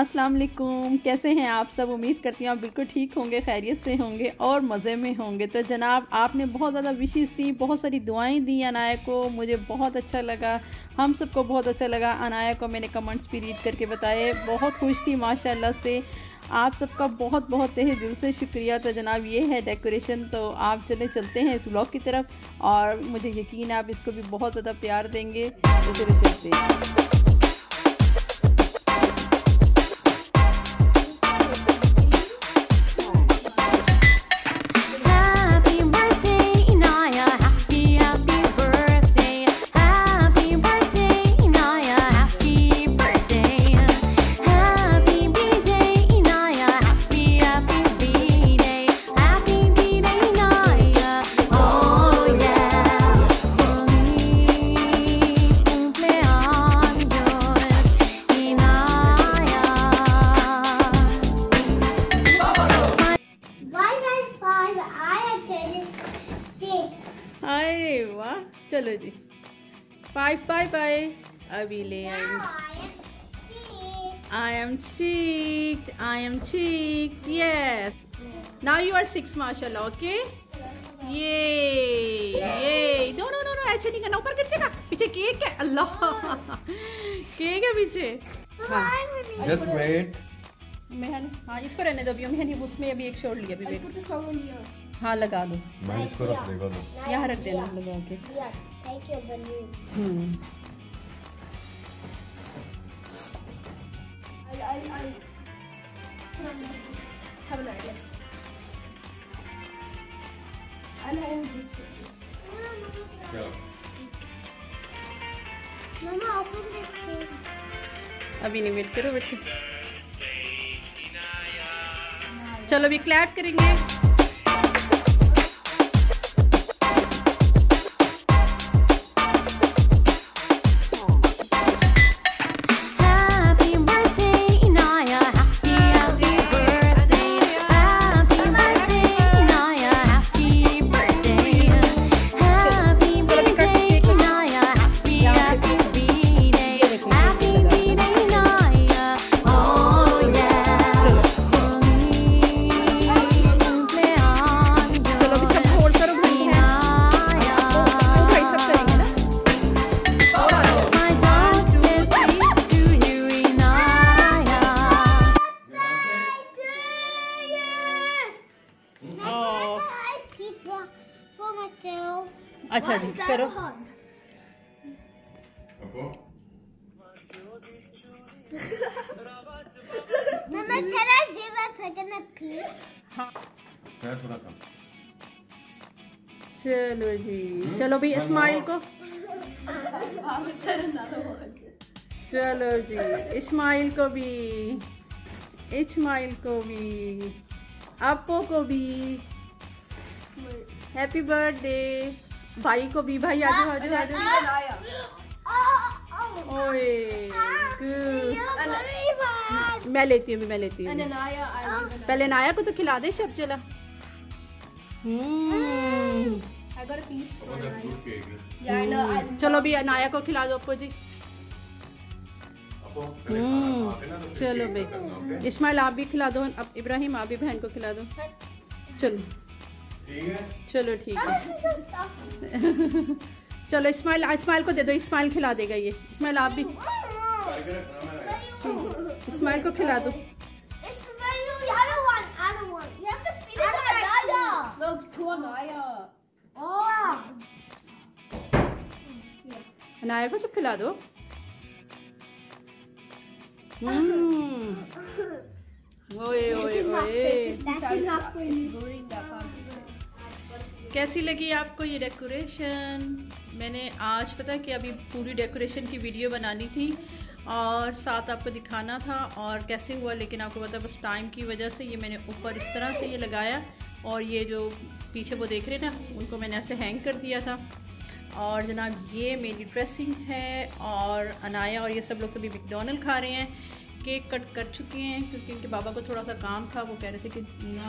अस्सलाम वालेकुम, कैसे हैं आप सब। उम्मीद करती हूँ आप बिल्कुल ठीक होंगे, खैरियत से होंगे और मज़े में होंगे। तो जनाब, आपने बहुत ज़्यादा विशेस दी, बहुत सारी दुआएं दी अनाया को, मुझे बहुत अच्छा लगा, हम सबको बहुत अच्छा लगा। अनाया को मैंने कमेंट्स भी रीड करके बताए, बहुत खुश थी माशाल्लाह से। आप सबका बहुत बहुत तहे दिल से शुक्रिया। तो जनाब, ये है डेकोरेशन। तो आप चलते हैं इस व्लॉग की तरफ और मुझे यकीन है आप इसको भी बहुत ज़्यादा प्यार देंगे। तो चले चलते हैं। अरे वाह, चलो जी, 5 बाय बाय। अभी ले आई। I am cheeked, yes. Now you are 6, माशाल्लाह, okay? ये no, ऐसे नहीं करना, ऊपर गिर जाएगा। पीछे केक है, अल्लाह, केक है पीछे। Just wait. हाँ, इसको रहने दो अभी, मैंने उसमें अभी एक शॉट लिया अभी। वेट, हाँ लगा दो, मैं इसको रख देगा दो, यहाँ रख देना लगा के। अभी नहीं, वेट करो, वेट करो। चलो अभी क्लैप करेंगे। अच्छा जी, करो। चलो जी, चलो भी इस्माइल को, चलो जी, इस्माइल को भी, आपको को भी हैप्पी बर्थडे। भाई को भी, भाई आजू आजू आजू। ओए मैं लेती हूँ, पहले नाया को तो खिला दे शब। चला चलो भी नाया को खिला दो अप्पू जी। चलो भाई, इस्माइल आप भी खिला दो। अब इब्राहिम आप भी बहन को खिला दो। चलो ठीक है। चलो इस्माइल को दे दो, इस्माइल खिला देगा ये। इस्माइल आप भी, इस्माइल को खिला दो। अनाया को तो खिला दो। ओए ओए ओए, कैसी लगी आपको ये डेकोरेशन। मैंने आज पता कि अभी पूरी डेकोरेशन की वीडियो बनानी थी और साथ आपको दिखाना था और कैसे हुआ, लेकिन आपको पता बस टाइम की वजह से ये मैंने ऊपर इस तरह से ये लगाया और ये जो पीछे वो देख रहे हैं ना, उनको मैंने ऐसे हैंग कर दिया था। और जनाब, ये मेरी ड्रेसिंग है और अनाया और ये सब लोग तो अभी मैकडॉनल्ड खा रहे हैं। केक कट कर चुके हैं क्योंकि उनके बाबा को थोड़ा सा काम था, वो कह रहे थे कि ना,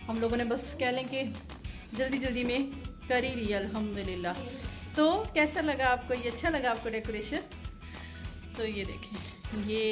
हम लोगों ने बस कह लें कि जल्दी जल्दी में कर ही लिया अल्हम्दुलिल्लाह। तो कैसा लगा आपको ये, अच्छा लगा आपको डेकोरेशन? तो ये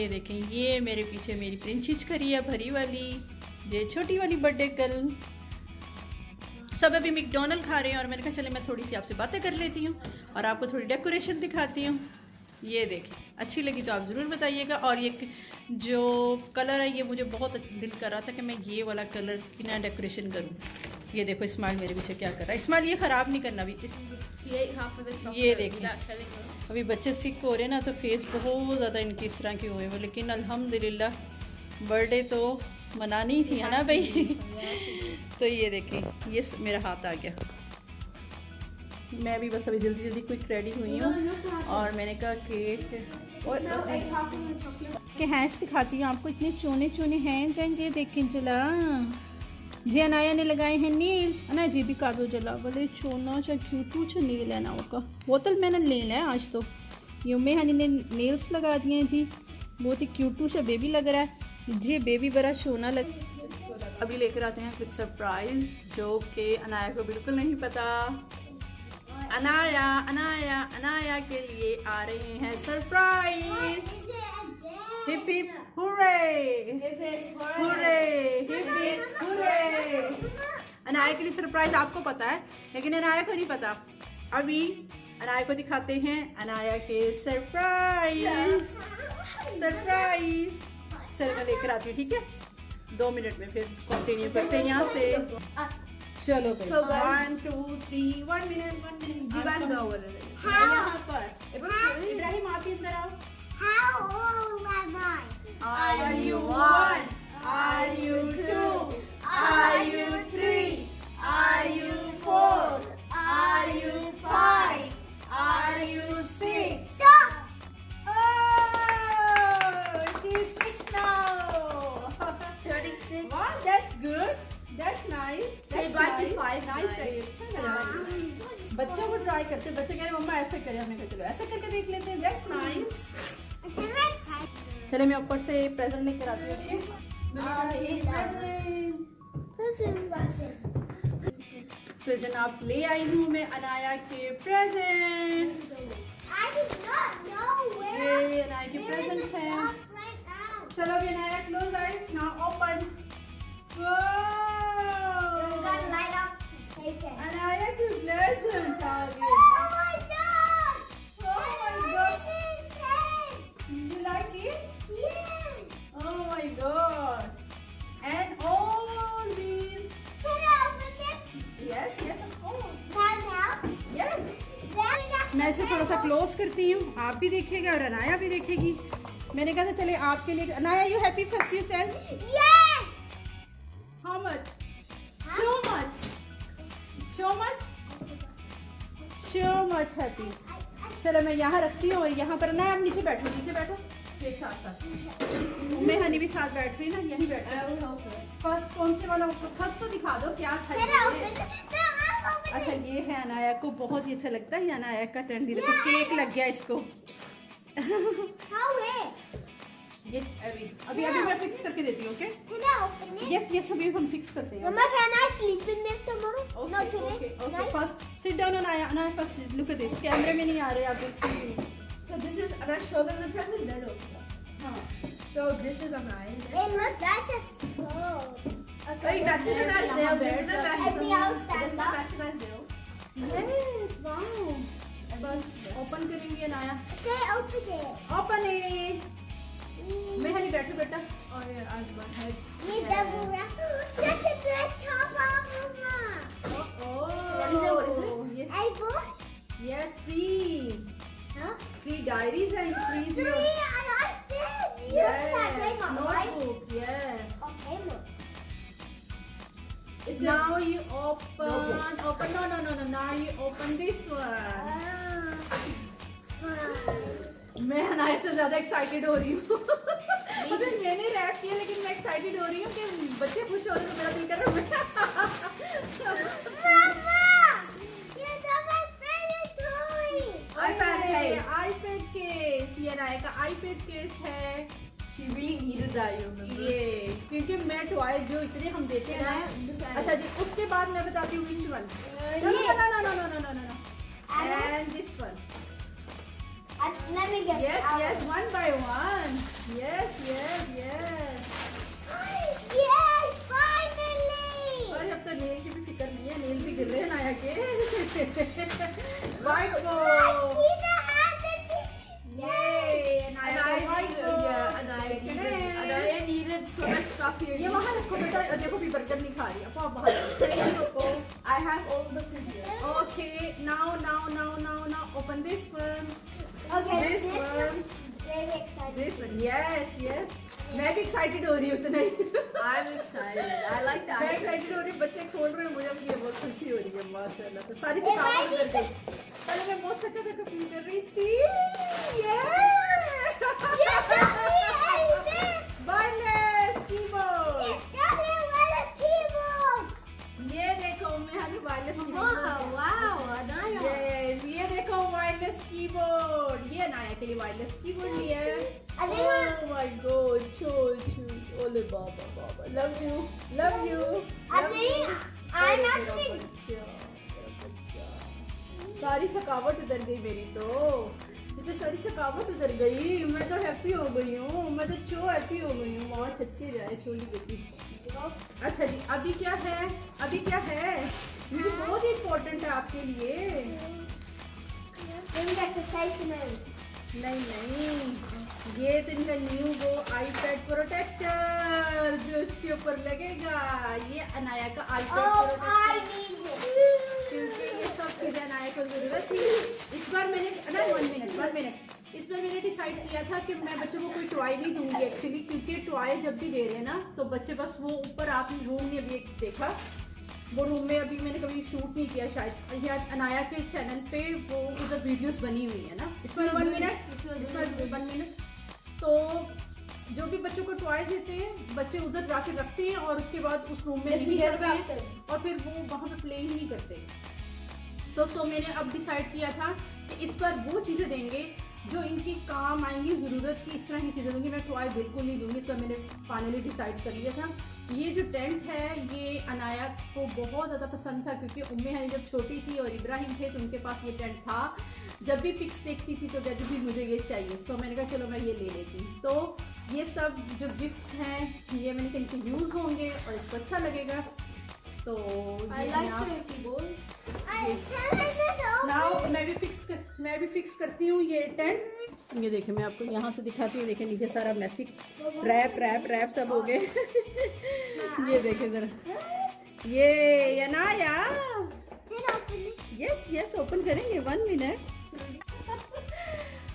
देखें, ये मेरे पीछे मेरी प्रिंसेस खड़ी है भरी वाली, ये छोटी वाली बर्थडे गर्ल। सब अभी मैकडॉनल्ड खा रहे हैं और मैंने कहा चले मैं थोड़ी सी आपसे बातें कर लेती हूँ और आपको थोड़ी डेकोरेशन दिखाती हूँ। ये देखें, अच्छी लगी तो आप ज़रूर बताइएगा। और ये जो कलर है ये मुझे बहुत दिल कर रहा था कि मैं ये वाला कलर की ना डेकोरेशन करूँ। ये देखो इस्माइल मेरे पीछे क्या कर रहा है। इस्माइल ये ख़राब नहीं करना अभी। ये देखें अभी बच्चे सिक हो रहे हैं ना तो फेस बहुत ज़्यादा इनकी इस तरह की हुए हैं, लेकिन अल्हम्दुलिल्लाह बर्थडे तो मनानी ही थी है ना भाई। तो ये देखें ये मेरा हाथ आ गया। मैं भी बस अभी जल्दी जल्दी क्विक रेडी हुई हूँ और मैंने कहा केक और के हैश दिखाती हूँ आपको। इतने चोने चोने हैं जान, ये देखें जला जी अनाया ने लगाए हैं नील्स। अना जी भी काबू जला बोले चोना चा क्यूटू चा नील लेना होगा बोतल मैंने ले लिया आज। तो युमे हनी ने नेल्स लगा दिए हैं जी, बहुत ही क्यूटू सा बेबी लग रहा है जी। बेबी बड़ा सोना लग। अभी लेकर आते हैं कुछ सरप्राइज जो कि अनाया को बिल्कुल नहीं पता। अनाया के लिए आ रहे हैं surprise. Hip hip hurray, hurray, hip hip hurray. Anaya के लिए सरप्राइज आपको पता है लेकिन अनाया को नहीं पता। अभी अनाया को दिखाते हैं अनाया के सरप्राइज। चलो मैं लेकर आती हूँ, ठीक है 2 मिनट में फिर कंटिन्यू करते हैं यहाँ से। चलो 1 2 3 1 मिनट यहाँ पर इब्राहिम आप ही अंदर आओ। How old am I? Are you 1? Are you 2? Are you 3? Are you 4? Are you 5? Are you 6? Stop! Oh, she's 6 now. 36. Wow, that's good. That's nice. Say That's bye to nice. 5. Nice है ये, अच्छा है। बच्चों को try करते हैं, बच्चे कह रहे मम्मा ऐसे करें, हमने कहा चलो ऐसे करके देख लेते हैं। That's nice. चले मैं ऊपर से प्रेजेंट लेकर आती हूँ। तो जनाब ले आई हूँ मैं अनाया के प्रेजेंट। ये अनाया के प्रेजेंट्स हैं। चलो अभी Anaya close eyes now open. Anaya के प्रेजेंट आ गए। You like it? Yes. Oh my god. And all these. Can I open it? Yes, yes, of course. Can I help? Yes. मैं इसे थोड़ा सा क्लोज करती हूँ, आप भी देखिएगा और अनाया भी देखेगी। मैंने कहा था चले आपके लिए। Anaya you happy festive tell? Yes. How much? So much. So much? So much happy. चलो मैं यहाँ रखती हूँ और यहाँ पर ना आप नीचे बैठो एक साथ मैं हनी भी साथ बैठ रही ना, यहीं बैठो। फर्स्ट कौन से वाला फर्स्ट तो दिखा दो क्या था ये। अच्छा ये है अनाया को बहुत ही अच्छा लगता है, ये अनाया का टर्न। देखो केक लग गया इसको। ये अभी मैं फिक्स करके देती हूँ। ओके यस अभी हम फिक्स करते हैं। Mama, can I sleep in this tomorrow? Okay, No, today. okay. Night? First, sit down Anaya first look at this. कैमरे में नहीं आ रहे आप। So this is, I'm gonna show them the present, then open it. हाँ। So this is a mine. It looks like a phone. Wait, back to the match nail. This is the match Maybe I'll stand up. match nail. Yes, wow. बस open करेंगे Anaya. Okay, open it. Open है। मैं हनी बैठो बेटा। Oh yeah, I have one head. You double wrap. Look at the top of Mama. What is it? What is it? Yes. I bought. Yeah, 3. Huh? 3 diaries and 3 is your. Three, I like it. Yes, notebook. Yes. Okay, Mom. It's Now you open. Notebook. Open. No. Now you open this one. मैं अनाया से ज़्यादा excited हो रही हूँ। अगर मैंने rap किया लेकिन मैं एक्साइटेड हो रही हूँ कि बच्चे खुश हो रहे तो मेरा दिल कर रहा है। Mama, you got my favorite toy. iPad case. iPad case, ये अनाया का iPad केस है। She really needed that, you remember? ये क्योंकि मैं टॉय जो इतने हम देते हैं ना। अच्छा जी उसके बाद मैं बताती हूँ which one. No. And this one. Let me get Yes, out. yes, one by one. Yes, yes, yes. Yes, finally. और अब तो नेल की भी फिक्र नहीं है, नेल भी गिर रहे हैं नाया के। White go. Yay, नाया को white go. Anaya needed so much stuff here. ये वहाँ रखो बेटा, देखो भी बर्गर नहीं खा रही, आप वहाँ रखो। I have all the food here. Okay, now, open this one. Okay, This one. Very excited. This one, yes, yes. मैं भी excited हो रही हूँ उतना ही। I'm excited. I like that. मैं excited हो रही हूँ, बच्चे खोल रहे हैं, मुझे भी ये बहुत खुशी हो रही है माशाल्लाह। तो सारी किताबें कर दी। पहले मैं बहुत थका फील कर रही थी। Wireless keyboard. ये देखो मैं हाली wireless keyboard. Wow, Anaya. Yes, ये देखो वायरलेस कीबोर्ड। ये अनाया के लिए वायरलेस कीबोर्ड लिया है। Oh my God, चो ओले बाबा, love you. I'm actually. सारी थकावट उतर गई मेरी तो। ये तो सारी थकावट उतर गई, मैं तो हैप्पी हो गई हूँ, मैं तो चो हैप्पी हो गई हूँ। वहाँ छत के जाए छोली बेटी। अच्छा जी, अभी क्या है? ये भी बहुत इम्पोर्टेंट है आपके लिए। नहीं, ये तो इनका न्यू वो आईपैड प्रोटेक्टर जो इसके ऊपर लगेगा। ये अनाया का आईपैड प्रोटेक्टर, क्योंकि ये सब चीजें अनाया को जरूरत थी। इस बार मैंने 1 मिनट इस बार मैंने डिसाइड किया था कि मैं बच्चों को कोई टॉय नहीं दूंगी एक्चुअली, क्योंकि टॉय जब भी दे रहे हैं ना तो बच्चे बस वो ऊपर आपने रूम में अभी एक देखा, वो रूम में अभी मैंने कभी शूट नहीं किया शायद, या अनाया के चैनल पे वो उधर वीडियोस बनी हुई है ना। इसमें 1 मिनट तो जो भी बच्चों को टॉयज देते हैं बच्चे उधर जाके रखते हैं और उसके बाद उस रूम में नहीं करते हैं और फिर वो वहाँ पे प्ले ही नहीं करते। तो मैंने अब डिसाइड किया था कि इस बार वो चीज़ें देंगे जो इनकी काम आएंगी, ज़रूरत की इस तरह की चीज़ें दूंगी। मैं टॉय बिल्कुल नहीं दूंगी, इस पर मैंने फाइनली डिसाइड कर लिया था। ये जो टेंट है ये अनाया को बहुत ज़्यादा पसंद था, क्योंकि उम्मी हानी जब छोटी थी और इब्राहिम थे तो उनके पास ये टेंट था। जब भी पिक्स देखती थी तो कहती थी मुझे ये चाहिए, सो मैंने कहा चलो मैं ये ले लेती हूँ। तो ये सब जो गिफ्ट्स हैं ये मैंने कहा इनके यूज़ होंगे और इसको अच्छा लगेगा। तो नाउ मैं भी फिक्स करती हूँ ये टेंट। ये देखिए मैं आपको यहाँ से दिखाती हूँ, देखिए नीचे सारा मैसी रैप सब हो गए। ये देखिए जरा, ये अनाया यस ओपन करेंगे 1 मिनट।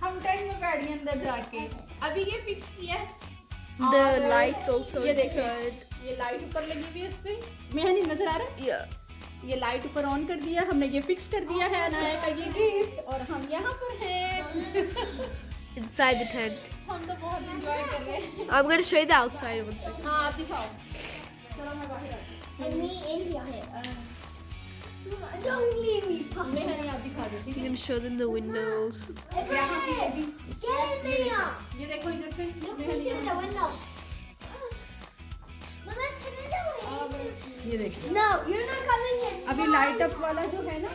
हम टेंट में बैठ गए अंदर जाके, अभी ये फिक्स किया है। The lights also ये देखिए inside. ये लाइट ऊपर लगी हुई है, इस पे मेहनी नजर आ रहा है। ये लाइट ऊपर ऑन कर दिया हमने, ये फिक्स कर दिया है अनाया का ये गिफ्ट, और हम यहाँ पर हैं Inside the tent. हम तो बहुत एंजॉय कर रहे हैं। I'm going to show you the outside one second. हाँ आप दिखाओ, चलो मैं बाहर आती And me in here. Don't leave me, हूँ। Papa. मेहनी आप दिखा दो, ठीक I'm है? going to show them the windows. Get in here. ये देखो इधर से Look मेहनी into the यहाँ window. Mama, come in the window. से। ये देखिए No, you're not coming in. अभी लाइट अप वाला जो है ना,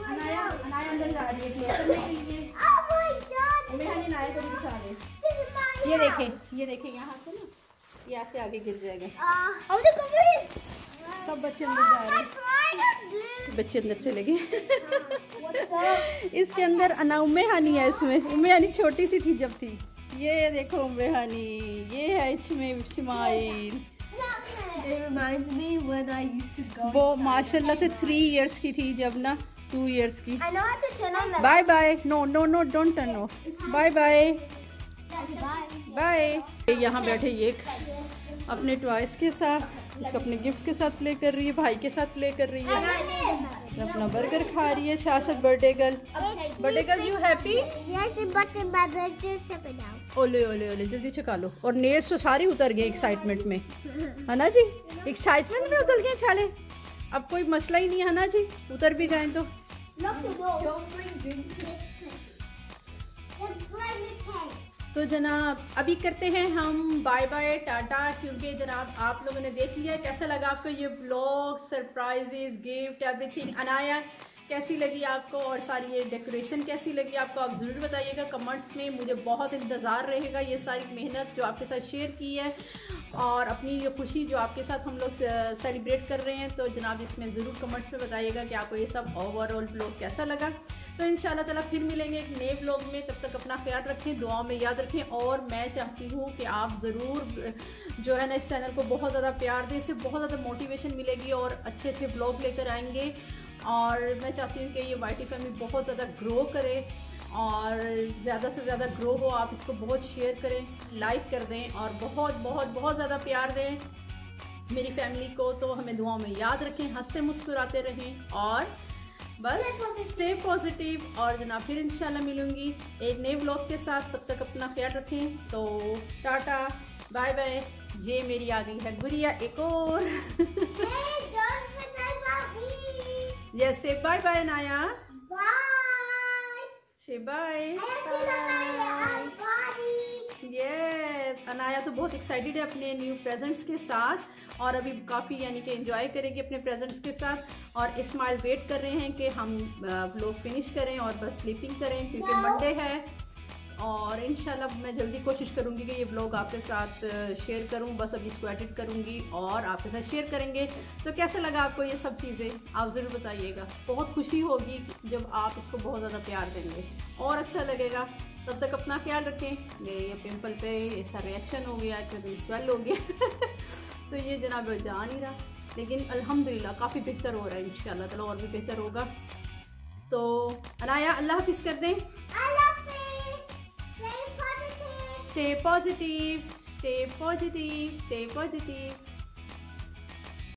अनाया अंदर जा रही है क्लोज करने के लिए। Oh my God. मेहनी अनाया को भी दिखा रहे हैं। This is my ये house. देखें यहाँ से ना, यहाँ से आगे गिर जाएगा। Oh, look over here. सब बच्चे अंदर जा रहे हैं, बच्चे अंदर चले गए। What's up? इसके अंदर उम्मे हानी है, इसमें उम्मे हानी छोटी सी थी जब थी। ये देखो उम्मे हानी, ये है इसमें smile. It reminds me when I used to go. वो माशाल्लाह से 3 इयर्स की थी जब ना, 2 इयर्स की। I know how to turn on the bye bye, no don't turn off, bye bye. यहाँ बैठे ये अपने टॉयज के साथ, इसको अपने गिफ्ट के साथ प्ले कर रही है, भाई के साथ प्ले कर रही है, अपना बर्गर खा रही है। शाशत birthday girl you happy? Yes, but my brother step it out. ओले जल्दी चका लो। और नेल्स तो सारी उतर गए एक्साइटमेंट में, है ना जी? एक्साइटमेंट में उतर गए छाले, अब कोई मसला ही नहीं है ना जी, उतर भी जाए तो। Lock the door. Don't bring drinks. Just bring the tank. तो जनाब अभी करते हैं हम बाय बाय टाटा, क्योंकि जनाब आप लोगों ने देख लिया। कैसा लगा आपको ये vlog, surprises, gift, everything. Anaya कैसी लगी आपको और सारी ये डेकोरेशन कैसी लगी आपको, आप ज़रूर बताइएगा कमेंट्स में। मुझे बहुत इंतज़ार रहेगा ये सारी मेहनत जो आपके साथ शेयर की है और अपनी ये खुशी जो आपके साथ हम लोग सेलिब्रेट कर रहे हैं। तो जनाब इसमें ज़रूर कमेंट्स में बताइएगा कि आपको ये सब ओवरऑल व्लॉग कैसा लगा। तो इंशाल्लाह ताला फिर मिलेंगे एक नए व्लॉग में। तब तक अपना ख्याल रखें, दुआओं में याद रखें। और मैं चाहती हूँ कि आप ज़रूर जो है ना इस चैनल को बहुत ज़्यादा प्यार दें, इससे बहुत ज़्यादा मोटिवेशन मिलेगी और अच्छे अच्छे व्लॉग लेकर आएंगे। और मैं चाहती हूँ कि ये वाईटी फैमिली बहुत ज़्यादा ग्रो करे और ज़्यादा से ज़्यादा ग्रो हो। आप इसको बहुत शेयर करें, लाइक कर दें और बहुत बहुत बहुत ज़्यादा प्यार दें मेरी फैमिली को। तो हमें दुआओं में याद रखें, हंसते मुस्कुराते रहें और बस स्टे पॉजिटिव। और जनाब फिर इंशाल्लाह मिलूंगी एक नए व्लॉग के साथ। तब तक अपना ख्याल रखें। तो टाटा बाय बाय। ये मेरी आ गई है गुड़िया एक और। जैसे बाय बाय अनाया, से बाय। यस, अनाया तो बहुत एक्साइटेड है अपने न्यू प्रेजेंट्स के साथ और अभी काफ़ी यानी कि एंजॉय करेगी अपने प्रेजेंट्स के साथ। और इस्माइल वेट कर रहे हैं कि हम व्लॉग फिनिश करें और बस स्लीपिंग करें क्योंकि मंडे है। और इंशाल्लाह मैं जल्दी कोशिश करूंगी कि ये व्लॉग आपके साथ शेयर करूं। बस अभी इसको एडिट करूंगी और आपके साथ शेयर करेंगे। तो कैसा लगा आपको ये सब चीज़ें, आप ज़रूर बताइएगा। बहुत खुशी होगी जब आप इसको बहुत ज़्यादा प्यार देंगे और अच्छा लगेगा। तब तक अपना ख्याल रखें। मेरे ये पिंपल पे ऐसा रिएक्शन हो गया, इतना स्वेल हो गया तो ये जनाब जा नहीं रहा, लेकिन अल्हम्दुलिल्लाह काफ़ी बेहतर हो रहा है। इंशाल्लाह ताला और भी बेहतर होगा। तो अनाया अल्लाह हाफिज़ कर दें। Stay positive, stay positive, stay positive.